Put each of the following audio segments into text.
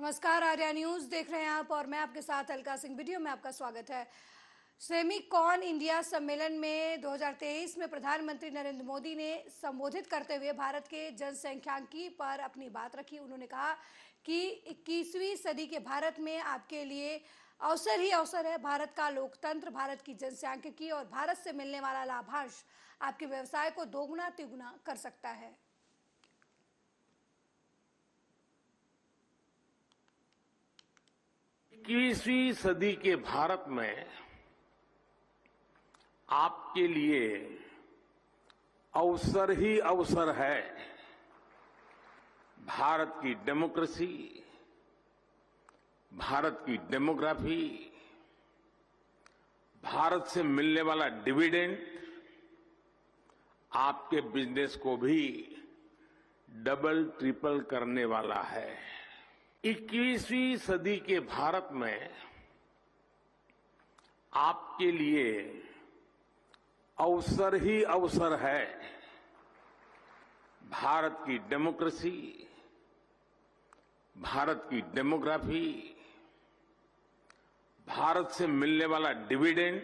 नमस्कार, आर्या न्यूज देख रहे हैं आप और मैं आपके साथ अलका सिंह। वीडियो में आपका स्वागत है। सेमीकॉन इंडिया सम्मेलन में 2023 में प्रधानमंत्री नरेंद्र मोदी ने संबोधित करते हुए भारत के जनसंख्यांकी पर अपनी बात रखी। उन्होंने कहा कि 21वीं सदी के भारत में आपके लिए अवसर ही अवसर है। भारत का लोकतंत्र, भारत की जनसांख्यिकी और भारत से मिलने वाला लाभांश आपके व्यवसाय को दोगुना तिगुना कर सकता है। 21वीं सदी के भारत में आपके लिए अवसर ही अवसर है। भारत की डेमोक्रेसी, भारत की डेमोग्राफी, भारत से मिलने वाला डिविडेंड आपके बिजनेस को भी डबल ट्रिपल करने वाला है। 21वीं सदी के भारत में आपके लिए अवसर ही अवसर है। भारत की डेमोक्रेसी, भारत की डेमोग्राफी, भारत से मिलने वाला डिविडेंड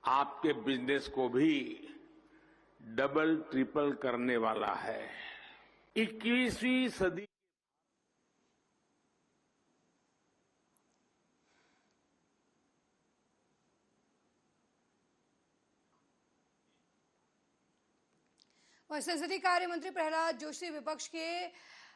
आपके बिजनेस को भी डबल ट्रिपल करने वाला है। 21वीं सदी और संसदीय कार्य मंत्री प्रहलाद जोशी विपक्ष के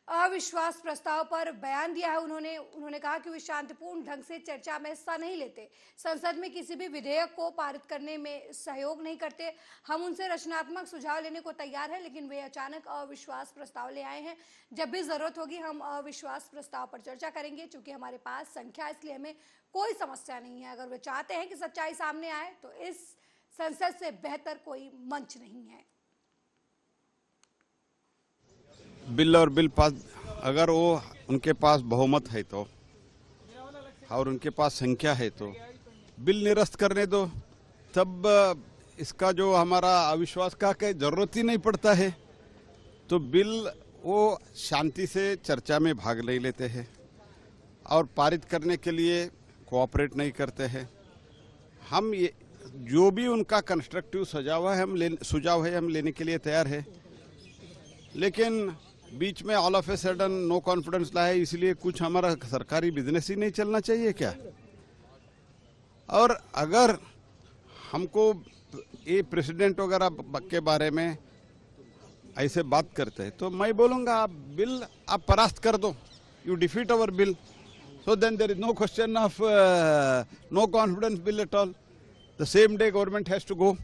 अविश्वास प्रस्ताव पर बयान दिया है। उन्होंने कहा कि वे शांतिपूर्ण ढंग से चर्चा में हिस्सा नहीं लेते, संसद में किसी भी विधेयक को पारित करने में सहयोग नहीं करते। हम उनसे रचनात्मक सुझाव लेने को तैयार हैं, लेकिन वे अचानक अविश्वास प्रस्ताव ले आए हैं। जब भी जरूरत होगी हम अविश्वास प्रस्ताव पर चर्चा करेंगे। चूंकि हमारे पास संख्या, इसलिए हमें कोई समस्या नहीं है। अगर वे चाहते हैं कि सच्चाई सामने आए तो इस संसद से बेहतर कोई मंच नहीं है। बिल और बिल पास, अगर वो उनके पास बहुमत है तो और उनके पास संख्या है तो बिल निरस्त करने दो। तब इसका जो हमारा अविश्वास का जरूरत ही नहीं पड़ता है। तो बिल वो शांति से चर्चा में भाग नहीं लेते हैं और पारित करने के लिए कोऑपरेट नहीं करते हैं। हम ये जो भी उनका कंस्ट्रक्टिव सुझाव है हम लेने के लिए तैयार है, लेकिन बीच में all of a sudden no confidence लाए, इसलिए कुछ हमारा सरकारी बिजनेस ही नहीं चलना चाहिए क्या? और अगर हमको ये प्रेसिडेंट वगैरह के बारे में ऐसे बात करते हैं तो मैं बोलूंगा आप बिल आप परास्त कर दो, you defeat our bill, so then there is no question of no confidence bill at all. The same day government has to go.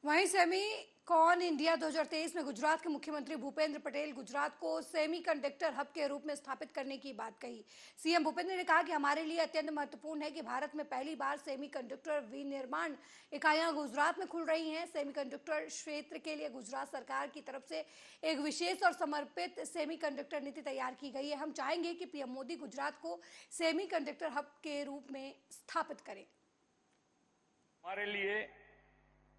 वहीं सेमीकॉन इंडिया 2023 में गुजरात के मुख्यमंत्री भूपेंद्र पटेल गुजरात को सेमीकंडक्टर हब के रूप में स्थापित करने की बात कही। सीएम भूपेंद्र ने कहा कि हमारे लिए अत्यंत महत्वपूर्ण है कि भारत में पहली बार सेमीकंडक्टर विनिर्माण इकाइयां गुजरात में खुल रही हैं। सेमीकंडक्टर क्षेत्र के लिए गुजरात सरकार की तरफ से एक विशेष और समर्पित सेमीकंडक्टर नीति तैयार की गई है। हम चाहेंगे कि पीएम मोदी गुजरात को सेमीकंडक्टर हब के रूप में स्थापित करें। हमारे लिए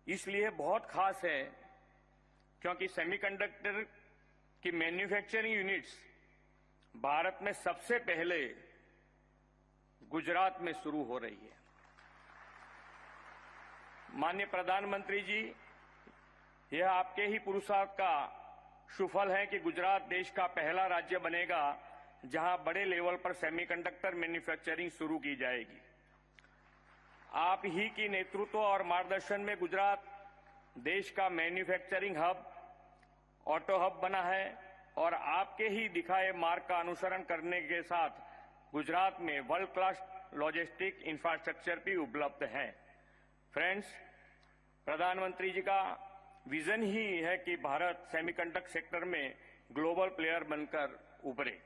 इसलिए बहुत खास है क्योंकि सेमीकंडक्टर की मैन्युफैक्चरिंग यूनिट्स भारत में सबसे पहले गुजरात में शुरू हो रही है। माननीय प्रधानमंत्री जी, यह आपके ही पुरुषार्थ का सुफल है कि गुजरात देश का पहला राज्य बनेगा जहां बड़े लेवल पर सेमीकंडक्टर मैन्युफैक्चरिंग शुरू की जाएगी। आप ही की नेतृत्व और मार्गदर्शन में गुजरात देश का मैन्युफैक्चरिंग हब, ऑटो हब बना है और आपके ही दिखाए मार्ग का अनुसरण करने के साथ गुजरात में वर्ल्ड क्लास लॉजिस्टिक इंफ्रास्ट्रक्चर भी उपलब्ध है। फ्रेंड्स, प्रधानमंत्री जी का विजन ही है कि भारत सेमीकंडक्टर सेक्टर में ग्लोबल प्लेयर बनकर उभरे।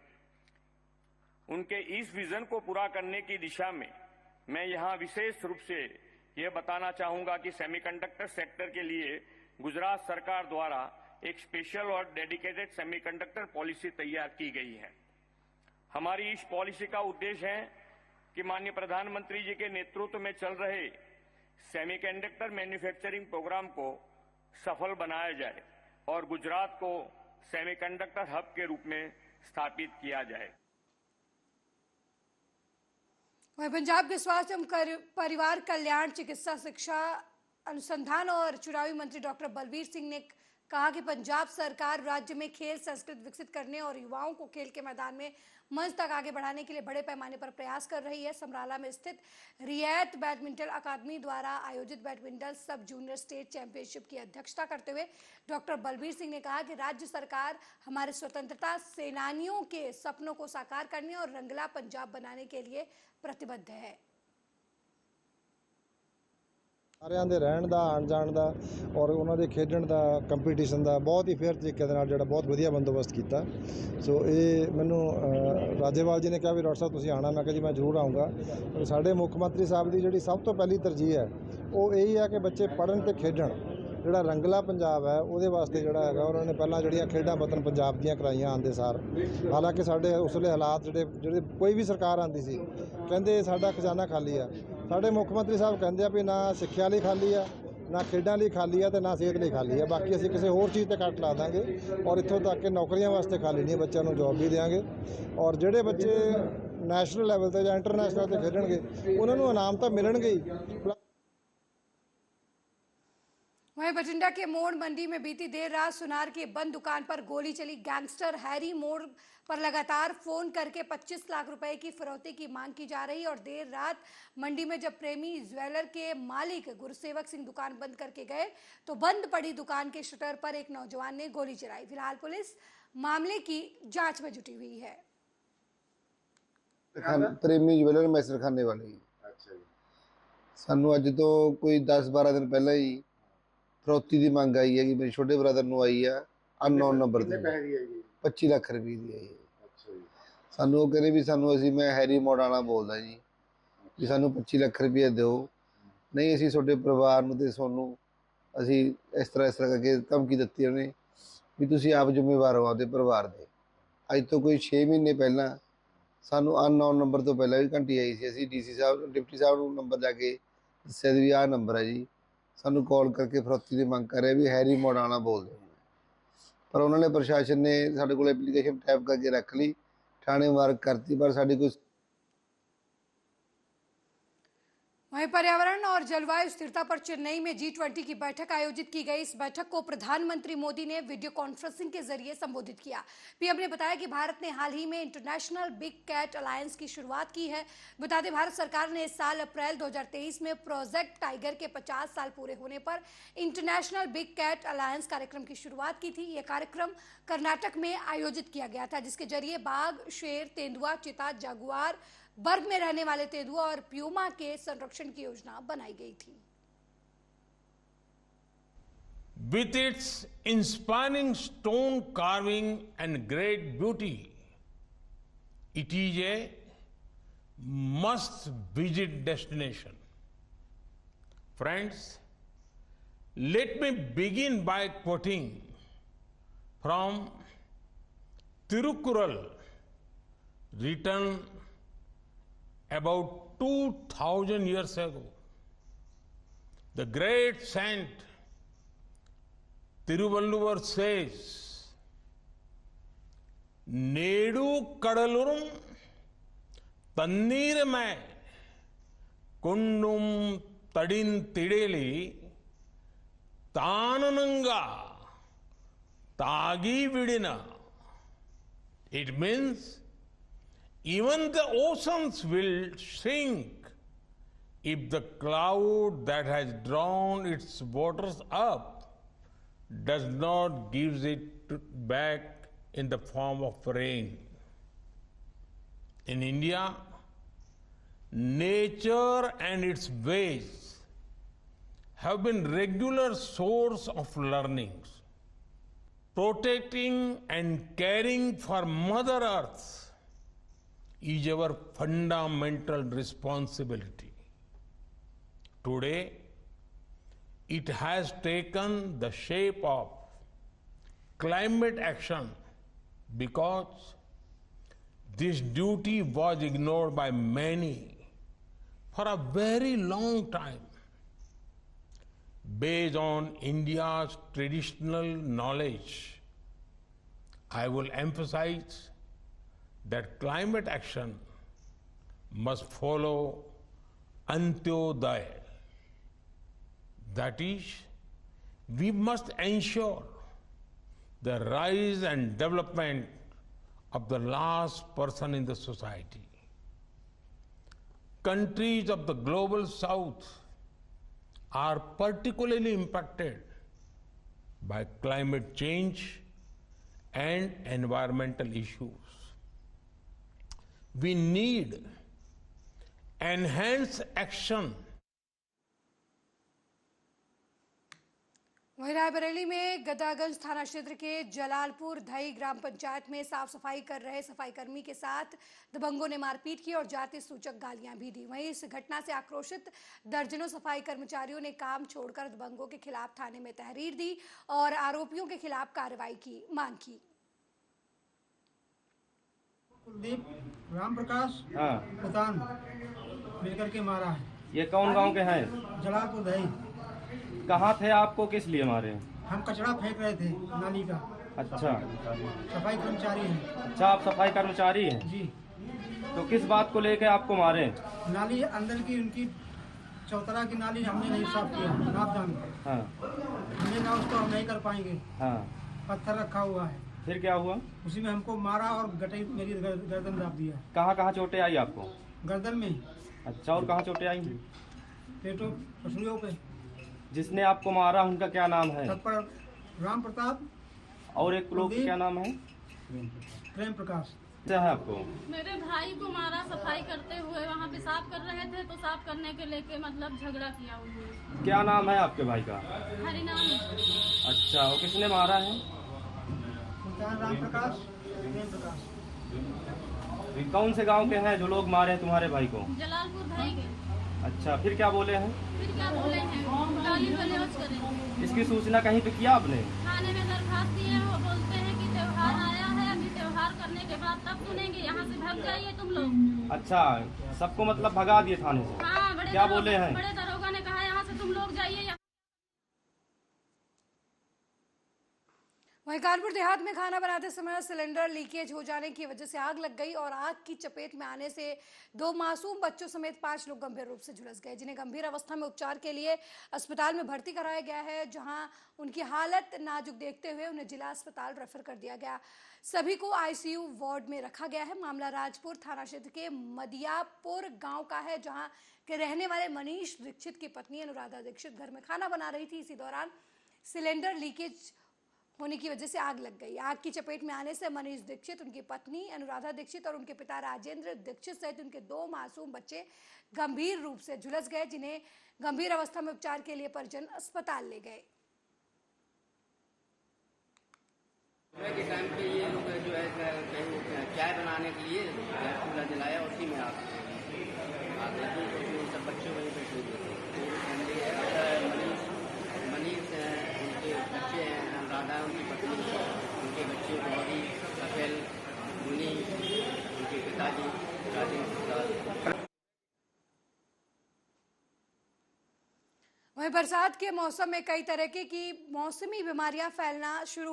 उनके इस विजन को पूरा करने की दिशा में मैं यहां विशेष रूप से यह बताना चाहूंगा कि सेमीकंडक्टर सेक्टर के लिए गुजरात सरकार द्वारा एक स्पेशल और डेडिकेटेड सेमीकंडक्टर पॉलिसी तैयार की गई है। हमारी इस पॉलिसी का उद्देश्य है कि माननीय प्रधानमंत्री जी के नेतृत्व में चल रहे सेमीकंडक्टर मैन्युफैक्चरिंग प्रोग्राम को सफल बनाया जाए और गुजरात को सेमीकंडक्टर हब के रूप में स्थापित किया जाए। वहीं पंजाब के स्वास्थ्य एवं परिवार कल्याण, चिकित्सा, शिक्षा, अनुसंधान और चुनावी मंत्री डॉक्टर बलबीर सिंह ने कहा कि पंजाब सरकार राज्य में खेल संस्कृति विकसित करने और युवाओं को खेल के मैदान में मंच तक आगे बढ़ाने के लिए बड़े पैमाने पर प्रयास कर रही है। समराला में स्थित रियायत बैडमिंटन अकादमी द्वारा आयोजित बैडमिंटन सब जूनियर स्टेट चैंपियनशिप की अध्यक्षता करते हुए डॉक्टर बलबीर सिंह ने कहा कि राज्य सरकार हमारे स्वतंत्रता सेनानियों के सपनों को साकार करने और रंगला पंजाब बनाने के लिए प्रतिबद्ध है। ਸਾਰਿਆਂ ਦੇ ਰਹਿਣ ਦਾ, ਆਉਣ ਜਾਣ ਦਾ ਔਰ ਉਹਨਾਂ ਦੇ ਖੇਡਣ ਦਾ, ਕੰਪੀਟੀਸ਼ਨ ਦਾ ਬਹੁਤ ਹੀ ਫੇਅਰ ਤਰੀਕੇ ਦੇ ਨਾਲ ਜਿਹੜਾ ਬਹੁਤ ਵਧੀਆ ਬੰਦੋਬਸਤ ਕੀਤਾ। ਸੋ ਇਹ ਮੈਨੂੰ ਰਾਜੇਵਾਲ ਜੀ ਨੇ ਕਿਹਾ ਵੀ ਡਾਕਟਰ ਸਾਹਿਬ ਤੁਸੀਂ ਆਉਣਾ, ਮੈਂ ਕਿਹਾ ਜੀ ਮੈਂ ਜ਼ਰੂਰ ਆਊਂਗਾ। ਸਾਡੇ ਮੁੱਖ ਮੰਤਰੀ ਸਾਹਿਬ ਦੀ ਜਿਹੜੀ ਸਭ ਤੋਂ ਪਹਿਲੀ ਤਰਜੀਹ ਹੈ ਉਹ ਇਹੀ ਹੈ ਕਿ ਬੱਚੇ ਪੜ੍ਹਨ ਤੇ ਖੇਡਣ। ਜਿਹੜਾ ਰੰਗਲਾ ਪੰਜਾਬ ਹੈ ਉਹਦੇ ਵਾਸਤੇ ਜਿਹੜਾ ਹੈਗਾ ਉਹਨਾਂ ਨੇ ਪਹਿਲਾਂ ਜਿਹੜੀਆਂ ਖੇਡਾਂ ਵਤਨ ਪੰਜਾਬ ਦੀਆਂ ਕਰਾਈਆਂ ਆਉਂਦੇ ਸਾਰ। ਹਾਲਾਂਕਿ ਸਾਡੇ ਉਸਲੇ ਹਾਲਾਤ ਜਿਹੜੇ ਕੋਈ ਵੀ ਸਰਕਾਰ ਆਉਂਦੀ ਸੀ ਕਹਿੰਦੇ ਸਾਡਾ ਖਜ਼ਾਨਾ ਖਾਲੀ ਆ। ਸਾਡੇ ਮੁੱਖ ਮੰਤਰੀ ਸਾਹਿਬ ਕਹਿੰਦੇ ਆ ਵੀ ਨਾ ਸਿੱਖਿਆ ਲਈ ਖਾਲੀ ਆ, ਨਾ ਖੇਡਾਂ ਲਈ ਖਾਲੀ ਆ ਤੇ ਨਾ ਸਿਹਤ ਲਈ ਖਾਲੀ ਆ। ਬਾਕੀ ਅਸੀਂ ਕਿਸੇ ਹੋਰ ਚੀਜ਼ ਤੇ ਕੱਟ ਲਾ ਦਾਂਗੇ ਔਰ ਇੱਥੋਂ ਤੱਕ ਕਿ ਨੌਕਰੀਆਂ ਵਾਸਤੇ ਖਾਲੀ ਨਹੀਂ, ਬੱਚਿਆਂ ਨੂੰ ਜੌਬ ਵੀ ਦੇਵਾਂਗੇ। ਔਰ ਜਿਹੜੇ ਬੱਚੇ ਨੈਸ਼ਨਲ ਲੈਵਲ ਤੇ ਜਾਂ ਇੰਟਰਨੈਸ਼ਨਲ ਤੇ ਖੇਡਣਗੇ ਉਹਨਾਂ ਨੂੰ ਇਨਾਮ ਤਾਂ ਮਿਲਣਗੇ ਹੀ। वहीं बठिंडा के मोड़ मंडी में बीती देर रात सुनार की बंद दुकान पर गोली चली। गैंगस्टर हैरी मोड़ पर लगातार फोन करके 25 लाख रुपए की फिरौती की मांग की जा रही। और देर रात मंडी में जब प्रेमी ज्वेलर के मालिक गुरुसेवक सिंह दुकान बंद करके गए तो बंद पड़ी दुकान के शटर पर एक नौजवान ने गोली चलाई। फिलहाल पुलिस मामले की जांच में जुटी हुई है। प्रेमी ज्वेलर मैसर खाने वाले सानू अज तो कोई 10-12 दिन पहले ही फिरौती की मंग आई है कि मेरे छोटे ब्रदर ਨੂੰ आई है अननोन नंबर ਤੇ 25 ਲੱਖ ਰੁਪਏ ਦੀ आई है। ਸਾਨੂੰ ਉਹ ਕਹਿੰਦੇ ਵੀ ਸਾਨੂੰ ਅਸੀਂ ਮੈਂ ਹੈਰੀ ਮੋੜਾਣਾ ਬੋਲਦਾ ਜੀ ਵੀ ਸਾਨੂੰ 25 ਲੱਖ ਰੁਪਏ ਦਿਓ, ਨਹੀਂ ਅਸੀਂ ਤੁਹਾਡੇ ਪਰਿਵਾਰ ਨੂੰ ਤੇ ਤੁਹਾਨੂੰ ਅਸੀਂ ਇਸ ਤਰ੍ਹਾਂ ਕਰਕੇ ਧਮਕੀ ਦਿੱਤੀ ਉਹਨੇ ਵੀ ਤੁਸੀਂ ਆਪ ਜ਼ਿੰਮੇਵਾਰ ਹੋ ਆਪਦੇ ਪਰਿਵਾਰ ਦੇ। ਅੱਜ ਤੋਂ ਕੋਈ 6 ਮਹੀਨੇ ਪਹਿਲਾਂ ਸਾਨੂੰ ਅਨਨੋਨ ਨੰਬਰ ਤੋਂ ਪਹਿਲਾਂ ਵੀ ਘੰਟੀ ਆਈ ਸੀ। ਅਸੀਂ ਡੀਸੀ ਸਾਹਿਬ ਡਿਪਟੀ ਸਾਹਿਬ ਨੂੰ ਨੰਬਰ ਜਾ ਕੇ ਦੱਸਿਆ ਵੀ ਆਹ ਨੰਬਰ ਹੈ ਜੀ, ਸਾਨੂੰ ਕਾਲ ਕਰਕੇ ਫਿਰੌਤੀ ਦੀ ਮੰਗ ਕਰ ਰਿਹਾ ਵੀ ਹੈਰੀ ਮੋੜਾਣਾ ਬੋਲਦੇ। ਪਰ ਉਹਨਾਂ ਨੇ ਪ੍ਰਸ਼ਾਸਨ ਨੇ ਸਾਡੇ ਕੋਲ ਐਪਲੀਕੇਸ਼ਨ ਟਾਈਪ ਕਰਕੇ ਰੱਖ ਲਈ, ਥਾਣੇ ਮਾਰਕ ਕਰਤੀ, ਪਰ ਸਾਡੀ ਕੋਈ। वहीं पर्यावरण और जलवायु स्थिरता पर चेन्नई में G20 की बैठक आयोजित की गई। इस बैठक को प्रधानमंत्री मोदी ने वीडियो कॉन्फ्रेंसिंग के जरिए संबोधित किया। पीएम ने बताया कि भारत ने हाल ही में इंटरनेशनल बिग कैट अलायंस की शुरुआत की है। बता दें भारत सरकार ने इस साल अप्रैल 2023 में प्रोजेक्ट टाइगर के 50 साल पूरे होने पर इंटरनेशनल बिग कैट अलायंस कार्यक्रम की शुरुआत की थी। यह कार्यक्रम कर्नाटक में आयोजित किया गया था, जिसके जरिए बाघ, शेर, तेंदुआ, चीता, जागुआर वर्ग में रहने वाले तेंदुआ और प्यूमा के संरक्षण की योजना बनाई गई थी। With its inspiring stone carving and great beauty, it is a must-visit destination. Friends, let me begin by quoting from Tirukkural, written about 2000 years ago. The great saint Tiruvalluvar says, Nedu Kadalurum Tannirmai Kundum Tadin Tideli Tanananga Tagi Vidina. It means even the oceans will sink if the cloud that has drawn its waters up does not give it back in the form of rain. In India, nature and its ways have been regular source of learnings. Protecting and caring for Mother Earth is our fundamental responsibility. Today, it has taken the shape of climate action because this duty was ignored by many for a very long time. Based on India's traditional knowledge, I will emphasize that climate action must follow Antyodaya. That is, we must ensure the rise and development of the last person in the society. Countries of the global south are particularly impacted by climate change and environmental issues. We need enhanced action. वहीं रायबरेली में गदागंज थाना क्षेत्र के जलालपुर धई ग्राम पंचायत में साफ सफाई कर रहे सफाई कर्मी के साथ दबंगों ने मारपीट की और जाति सूचक गालियां भी दी। वहीं इस घटना से आक्रोशित दर्जनों सफाई कर्मचारियों ने काम छोड़कर दबंगों के खिलाफ थाने में तहरीर दी और आरोपियों के खिलाफ कार्रवाई की मांग की। कुलदीप राम प्रकाश पुतान मिलकर के मारा है। ये कौन गांव के हैं? जलालपुर दही। कहाँ थे, आपको किस लिए मारे? हम कचरा फेंक रहे थे नाली का। अच्छा, सफाई कर्मचारी हैं। अच्छा, आप सफाई कर्मचारी हैं जी। तो किस बात को लेकर आपको मारे? नाली अंदर की उनकी चौतरा की नाली हमने नहीं साफ किया, नापदान। हाँ। हमने ना उसको हम नहीं कर पाएंगे। हाँ। पत्थर रखा हुआ है। फिर क्या हुआ? उसी में हमको मारा और गटई मेरी गर्दन दाब दिया। कहाँ कहाँ चोटें आई आपको? गर्दन में। अच्छा, और कहाँ चोटें आई? पेटों पसलियों पे। जिसने आपको मारा उनका क्या नाम है? थप्पड़ राम प्रताप। और एक लोग क्या नाम है? प्रेम प्रकाश। क्या है आपको? मेरे भाई को मारा सफाई करते हुए, वहाँ पे साफ कर रहे थे तो साफ करने के लेके मतलब झगड़ा किया उन्होंने। क्या नाम है आपके भाई का? हरिनाम। अच्छा, वो किसने मारा है? राम प्रकाश, प्रेम प्रकाश। कौन से गांव के हैं जो लोग मारे हैं तुम्हारे भाई को? जलालपुर भाई के। अच्छा, फिर क्या बोले हैं? फिर क्या बोले हैं? गाली गलौज करें। इसकी सूचना कहीं पे किया आपने? थाने में दरखास्त दिए, वो बोलते हैं कि त्योहार आया है, अभी त्योहार करने के बाद तब सुनेंगे, यहाँ से भाग जाइए तुम लोग। अच्छा, सबको मतलब भगा दिए थाने से? हाँ, बड़े क्या बोले हैं? बड़े दरोगा ने कहा यहाँ से तुम लोग जाइए। वहीं कानपुर देहात में खाना बनाते समय सिलेंडर लीकेज हो जाने की वजह से आग लग गई और आग की चपेट में आने से 2 मासूम बच्चों समेत 5 लोग गंभीर रूप से झुलस गए, जिन्हें गंभीर अवस्था में उपचार के लिए अस्पताल में भर्ती कराया गया है, जहां उनकी हालत नाजुक देखते हुए उन्हें जिला अस्पताल रेफर कर दिया गया। सभी को आईसीयू वार्ड में रखा गया है। मामला राजपुर थाना क्षेत्र के मदियापुर गाँव का है, जहाँ के रहने वाले मनीष दीक्षित की पत्नी अनुराधा दीक्षित घर में खाना बना रही थी। इसी दौरान सिलेंडर लीकेज होने की वजह से आग लग गई। आग की चपेट में आने से मनीष दीक्षित, उनकी पत्नी अनुराधा दीक्षित और उनके पिता राजेंद्र दीक्षित सहित उनके 2 मासूम बच्चे गंभीर रूप से झुलस गए, जिन्हें गंभीर अवस्था में उपचार के लिए परिजन अस्पताल ले गए। सुबह के टाइम पे ये लोग जो है चाय बनाने के लिए चूल्हा जलाया, उसी में आग लगी। सब बच्चे वहीं बैठे हुए थे। मनीष उनके बच्चे हैं, अनुराधा उनकी पत्नी, उनके बच्चे गौरी, कपिल, मुनि, उनके पिताजी राजेंद्र। वहीं बरसात के मौसम में कई तरह की मौसमी बीमारियां फैलना शुरू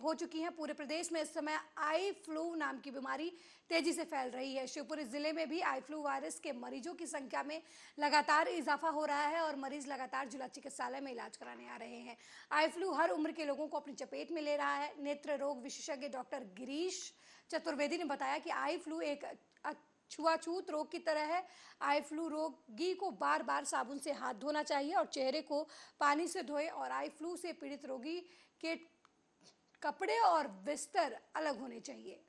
हो चुकी हैं। पूरे प्रदेश में इस समय आई फ्लू नाम की बीमारी तेजी से फैल रही है। शिवपुरी जिले में भी आई फ्लू वायरस के मरीजों की संख्या में लगातार इजाफा हो रहा है और मरीज लगातार जिला चिकित्सालय में इलाज कराने आ रहे हैं। आई फ्लू हर उम्र के लोगों को अपनी चपेट में ले रहा है। नेत्र रोग विशेषज्ञ डॉक्टर गिरीश चतुर्वेदी ने बताया कि आई फ्लू एक छुआछूत रोग की तरह है। आई फ्लू रोगी को बार बार साबुन से हाथ धोना चाहिए और चेहरे को पानी से धोए और आई फ्लू से पीड़ित रोगी के कपड़े और बिस्तर अलग होने चाहिए।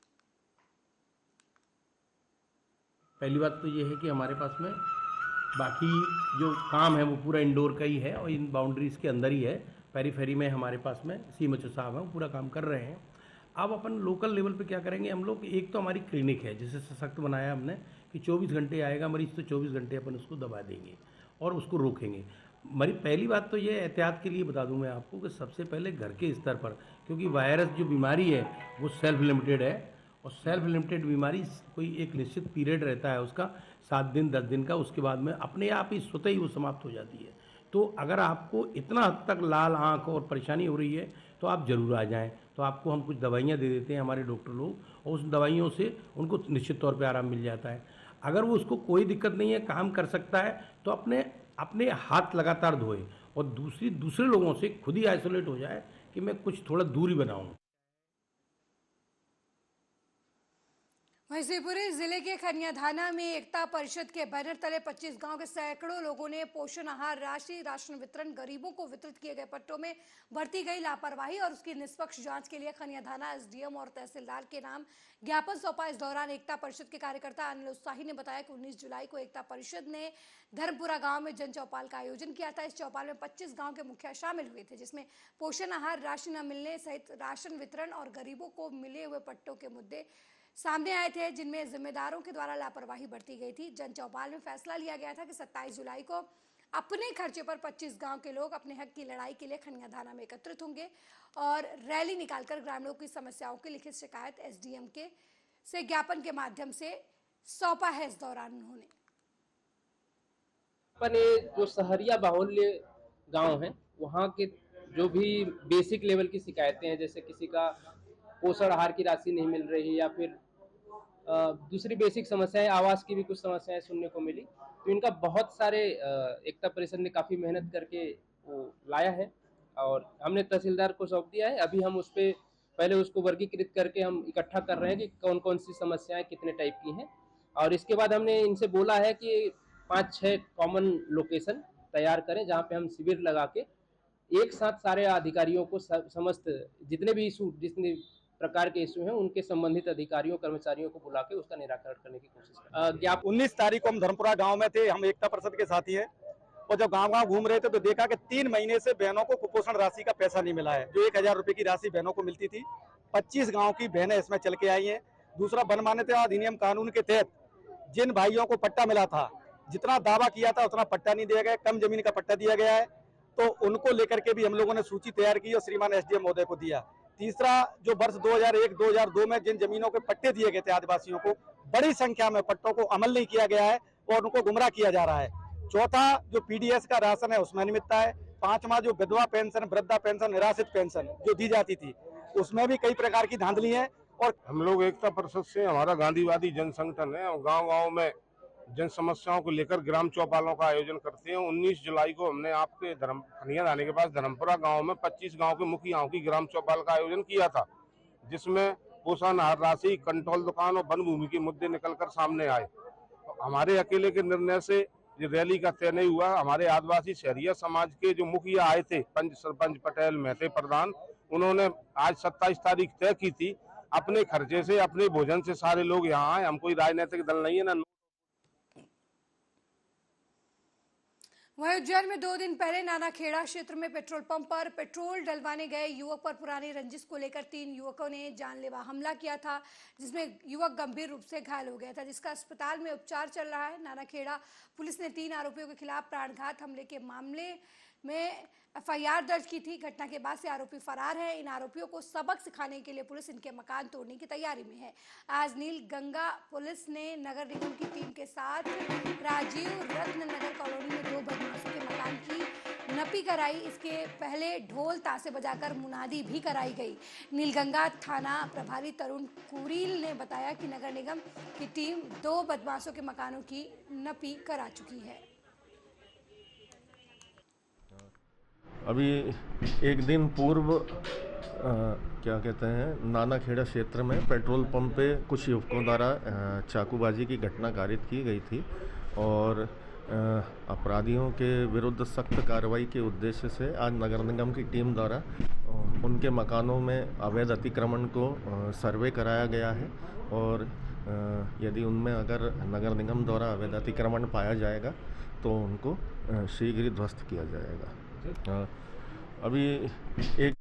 पहली बात तो ये है कि हमारे पास में बाकी जो काम है वो पूरा इंडोर का ही है और इन बाउंड्रीज के अंदर ही है। पेरीफेरी में हमारे पास में सीएमएचओ साहब हैं, वो पूरा काम कर रहे हैं। अब अपन लोकल लेवल पे क्या करेंगे हम लोग, एक तो हमारी क्लिनिक है जिसे सशक्त बनाया हमने कि 24 घंटे आएगा मरीज तो 24 घंटे अपन उसको दवा देंगे और उसको रोकेंगे। पहली बात तो ये एहतियात के लिए बता दूं मैं आपको कि सबसे पहले घर के स्तर पर, क्योंकि वायरस जो बीमारी है वो सेल्फ लिमिटेड है और सेल्फ लिमिटेड बीमारी कोई एक निश्चित पीरियड रहता है उसका 7 दिन 10 दिन का, उसके बाद में अपने आप ही स्वतः ही वो समाप्त हो जाती है। तो अगर आपको इतना हद तक लाल आँख और परेशानी हो रही है तो आप ज़रूर आ जाएं। तो आपको हम कुछ दवाइयाँ दे देते हैं हमारे डॉक्टर लोग, और उस दवाइयों से उनको निश्चित तौर पे आराम मिल जाता है। अगर वो उसको कोई दिक्कत नहीं है, काम कर सकता है, तो अपने हाथ लगातार धोए और दूसरे लोगों से खुद ही आइसोलेट हो जाए कि मैं कुछ थोड़ा दूरी बनाऊँ। वहीं शिवपुरी जिले के खनियाधाना में एकता परिषद के बैनर तले 25 गांव के सैकड़ों लोगों ने पोषण आहार राशि, राशन वितरण, गरीबों को वितरित किए गए पट्टों में बरती गई लापरवाही और उसकी निष्पक्ष जांच के लिए खनियाधाना एसडीएम और तहसीलदार के नाम ज्ञापन सौंपा। इस दौरान एकता परिषद के कार्यकर्ता अनिल उत्साही ने बताया कि 19 जुलाई को एकता परिषद ने धर्मपुरा गांव में जन चौपाल का आयोजन किया था। इस चौपाल में 25 गांव के मुखिया शामिल हुए थे, जिसमें पोषण आहार राशि न मिलने सहित राशन वितरण और गरीबों को मिले हुए पट्टों के मुद्दे सामने आए थे, जिनमें जिम्मेदारों के द्वारा लापरवाही बरती गई थी। जन चौपाल में फैसला लिया गया था कि 27 जुलाई को अपने खर्चे पर 25 गांव के लोग अपने हक की लड़ाई के लिए खनियाधाना में एकत्रित होंगे और रैली निकालकर ग्रामीणों की समस्याओं की लिखित शिकायत एसडीएम के से ज्ञापन के माध्यम से सौंपा है। इस दौरान उन्होंने अपने जो सहरिया बाहुल्य गांव हैं वहाँ के जो भी बेसिक लेवल की शिकायतें हैं, जैसे किसी का पोषण आहार की राशि नहीं मिल रही या फिर दूसरी बेसिक समस्याएं, आवास की भी कुछ समस्याएं सुनने को मिली, तो इनका बहुत सारे एकता परिषद ने काफ़ी मेहनत करके वो लाया है और हमने तहसीलदार को सौंप दिया है। अभी हम उस पर पहले उसको वर्गीकृत करके हम इकट्ठा कर रहे हैं कि कौन कौन सी समस्याएं कितने टाइप की हैं, और इसके बाद हमने इनसे बोला है कि 5-6 कॉमन लोकेशन तैयार करें जहाँ पे हम शिविर लगा के एक साथ सारे अधिकारियों को समस्त जितने भी इशू, जितने प्रकार के इशू हैं, उनके संबंधित अधिकारियों कर्मचारियों को बुला के उसका निराकरण करने की कोशिश करें। 19 तारीख को हम धर्मपुरा गांव में थे, हम एकता परिषद के साथी हैं, और जब गांव-गांव घूम रहे थे तो देखा कि 3 महीने से बहनों को कुपोषण राशि का पैसा नहीं मिला है। जो 1000 रुपए की राशि बहनों को मिलती थी, 25 गाँव की बहनें इसमें चल के आई हैं। दूसरा, वन मान्यता अधिनियम कानून के तहत जिन भाइयों को पट्टा मिला था, जितना दावा किया था उतना पट्टा नहीं दिया गया, कम जमीन का पट्टा दिया गया है, तो उनको लेकर के भी हम लोगों ने सूची तैयार की और श्रीमान एसडीएम महोदय को दिया। तीसरा, जो वर्ष 2001-2002 में जिन जमीनों के पट्टे दिए गए थे आदिवासियों को, बड़ी संख्या में पट्टों को अमल नहीं किया गया है और उनको गुमराह किया जा रहा है। चौथा, जो पीडीएस का राशन है उसमें अनियमितता है। 5वां, जो विधवा पेंशन, वृद्धा पेंशन, निराश्रित पेंशन जो दी जाती थी, उसमें भी कई प्रकार की धांधली है। और हम लोग एकता परिषद से, हमारा गांधीवादी जन संगठन है और गाँव-गाँव में जन समस्याओं को लेकर ग्राम चौपालों का आयोजन करते हैं। 19 जुलाई को हमने आपके खनियाधाना के पास धर्मपुरा गांव में 25 गांव के मुखियाओं की ग्राम चौपाल का आयोजन किया था, जिसमें पोषण आहार राशि, कंट्रोल दुकान और वन भूमि के मुद्दे निकलकर सामने आए। तो हमारे अकेले के निर्णय से ये रैली का तय नहीं हुआ। हमारे आदिवासी शहरिया समाज के जो मुखिया आए थे, पंच सरपंच पटेल, महते प्रधान, उन्होंने आज 27 तारीख तय की थी, अपने खर्चे से, अपने भोजन से सारे लोग यहाँ आए। हम कोई राजनीतिक दल नहीं है ना। वहीं उज्जैन में 2 दिन पहले नानाखेड़ा क्षेत्र में पेट्रोल पंप पर पेट्रोल डलवाने गए युवक पर पुरानी रंजिश को लेकर 3 युवकों ने जानलेवा हमला किया था, जिसमें युवक गंभीर रूप से घायल हो गया था, जिसका अस्पताल में उपचार चल रहा है। नानाखेड़ा पुलिस ने 3 आरोपियों के खिलाफ प्राणघात हमले के मामले में एफआईआर दर्ज की थी। घटना के बाद से आरोपी फरार है। इन आरोपियों को सबक सिखाने के लिए पुलिस इनके मकान तोड़ने की तैयारी में है। आज नील गंगा पुलिस ने नगर निगम की टीम के साथ राजीव रत्न नगर कॉलोनी में 2 बदमाशों के मकान की नपी कराई। इसके पहले ढोल तासे बजाकर मुनादी भी कराई गई। नीलगंगा थाना प्रभारी तरुण कुरील ने बताया कि नगर निगम की टीम 2 बदमाशों के मकानों की नपी करा चुकी है। अभी एक दिन पूर्व क्या कहते हैं, नानाखेड़ा क्षेत्र में पेट्रोल पंप पे कुछ युवकों द्वारा चाकूबाजी की घटना कारित की गई थी और अपराधियों के विरुद्ध सख्त कार्रवाई के उद्देश्य से आज नगर निगम की टीम द्वारा उनके मकानों में अवैध अतिक्रमण को सर्वे कराया गया है और यदि उनमें अगर नगर निगम द्वारा अवैध अतिक्रमण पाया जाएगा तो उनको शीघ्र ही ध्वस्त किया जाएगा। अभी एक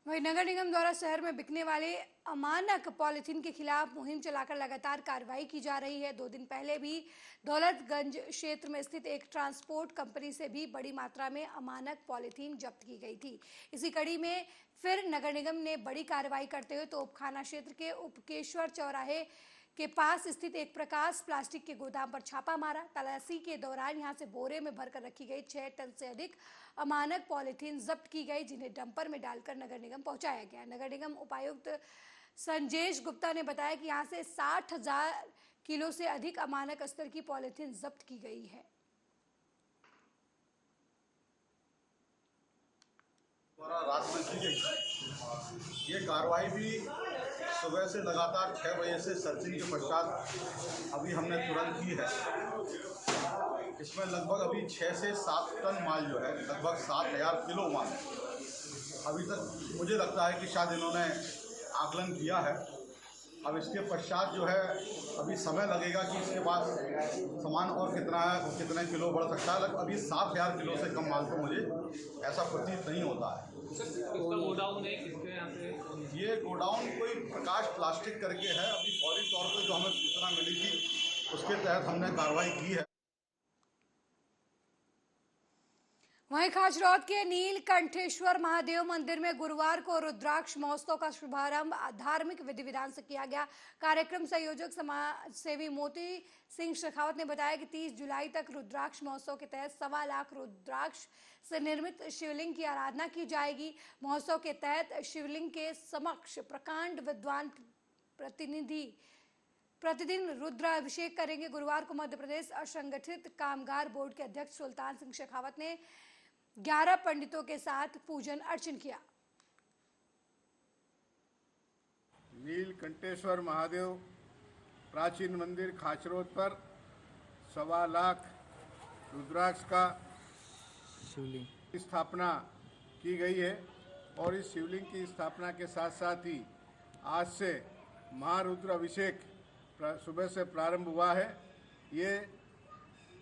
वहीं नगर निगम द्वारा शहर में बिकने वाले अमानक पॉलिथीन के खिलाफ मुहिम चलाकर लगातार कार्रवाई की जा रही है। 2 दिन पहले भी दौलतगंज क्षेत्र में स्थित एक ट्रांसपोर्ट कंपनी से भी बड़ी मात्रा में अमानक पॉलिथीन जब्त की गई थी। इसी कड़ी में फिर नगर निगम ने बड़ी कार्रवाई करते हुए तोपखाना क्षेत्र के उपकेश्वर चौराहे के पास स्थित एक प्रकाश प्लास्टिक के गोदाम पर छापा मारा। तलाशी के दौरान यहां से बोरे में भरकर रखी गई 6 टन से अधिक अमानक पॉलीथीन जब्त की गई, जिन्हें डंपर में डालकर नगर निगम पहुंचाया गया। नगर निगम उपायुक्त संजेश गुप्ता ने बताया कि यहां से 60,000 किलो से अधिक अमानक स्तर की पॉलीथीन जब्त की गई है। रात में की गई ये कार्रवाई भी सुबह से लगातार 6 बजे से सर्चिंग के पश्चात अभी हमने तुरंत की है। इसमें लगभग अभी 6 से 7 टन माल जो है, लगभग 7,000 किलो माल अभी तक मुझे लगता है कि शायद इन्होंने आकलन किया है। अब इसके पश्चात जो है अभी समय लगेगा कि इसके पास सामान और कितना है, कितने किलो बढ़ सकता है। लगभग अभी 7,000 किलो से कम माल तो मुझे ऐसा प्रतीत नहीं होता है। गोडाउन है किसके यहाँ पे? ये गोडाउन कोई प्रकाश प्लास्टिक करके है। अभी फौरी तौर पर जो हमें सूचना मिली थी उसके तहत हमने कार्रवाई की है। वहीं खाचरौद के नीलकंठेश्वर महादेव मंदिर में गुरुवार को रुद्राक्ष महोत्सव का शुभारंभ धार्मिक विधि विधान से किया गया। कार्यक्रम संयोजक समाज सेवी मोती सिंह शेखावत ने बताया कि 30 जुलाई तक रुद्राक्ष महोत्सव के तहत 1.25 लाख रुद्राक्ष से निर्मित शिवलिंग की आराधना की जाएगी। महोत्सव के तहत शिवलिंग के समक्ष प्रकांड विद्वान प्रतिदिन रुद्राभिषेक करेंगे। गुरुवार को मध्य प्रदेश असंगठित कामगार बोर्ड के अध्यक्ष सुल्तान सिंह शेखावत ने 11 पंडितों के साथ पूजन अर्चन किया। नीलकंठेश्वर महादेव प्राचीन मंदिर खाचरोद पर 1.25 लाख रुद्राक्ष का शिवलिंग की स्थापना की गई है और इस शिवलिंग की स्थापना के साथ साथ ही आज से महारुद्र अभिषेक सुबह से प्रारंभ हुआ है। ये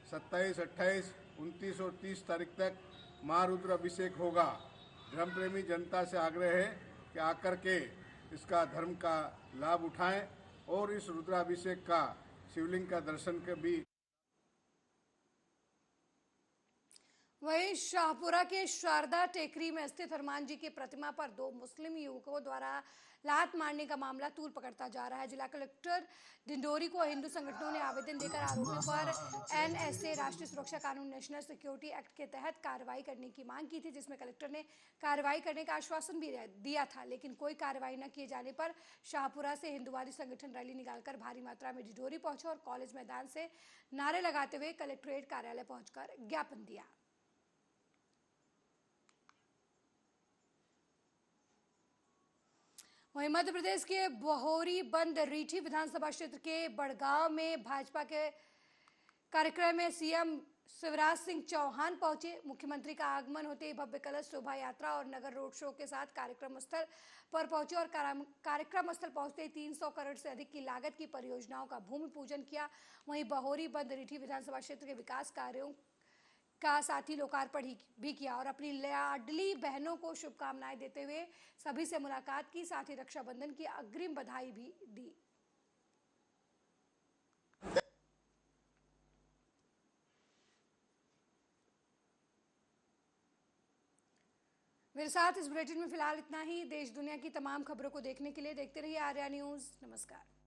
27, 28, 29 और 30 तारीख तक महारुद्र अभिषेक होगा। धर्म प्रेमी जनता से आग्रह है कि आकर के इसका धर्म का लाभ उठाएं और इस रुद्राभिषेक का शिवलिंग का दर्शन कर भी। वहीं शाहपुरा के शारदा टेकरी में स्थित हनुमान जी की प्रतिमा पर 2 मुस्लिम युवकों द्वारा लात मारने का मामला तूल पकड़ता जा रहा है। जिला कलेक्टर डिंडोरी को हिंदू संगठनों ने आवेदन देकर आरोपियों पर एनएसए राष्ट्रीय सुरक्षा कानून नेशनल सिक्योरिटी एक्ट के तहत कार्रवाई करने की मांग की थी, जिसमें कलेक्टर ने कार्रवाई करने का आश्वासन भी दिया था, लेकिन कोई कार्रवाई न किए जाने पर शाहपुरा से हिंदुवादी संगठन रैली निकालकर भारी मात्रा में डिंडोरी पहुंचे और कॉलेज मैदान से नारे लगाते हुए कलेक्ट्रेट कार्यालय पहुंचकर ज्ञापन दिया। वहीं मध्य प्रदेश के बहोरी बंद रीठी विधानसभा क्षेत्र के बड़गांव में भाजपा के कार्यक्रम में सीएम शिवराज सिंह चौहान पहुंचे। मुख्यमंत्री का आगमन होते ही भव्य कलश शोभा यात्रा और नगर रोड शो के साथ कार्यक्रम स्थल पर पहुंचे और कार्यक्रम स्थल पहुंचते ही 300 करोड़ से अधिक की लागत की परियोजनाओं का भूमि पूजन किया। वहीं बहोरी बंद रीठी विधानसभा क्षेत्र के विकास कार्यों का साथ ही लोकार्पण भी किया और अपनी लाडली बहनों को शुभकामनाएं देते हुए सभी से मुलाकात की, साथ ही रक्षाबंधन की अग्रिम बधाई भी दी। मेरे साथ इस बुलेटिन में फिलहाल इतना ही। देश दुनिया की तमाम खबरों को देखने के लिए देखते रहिए आर्या न्यूज। नमस्कार।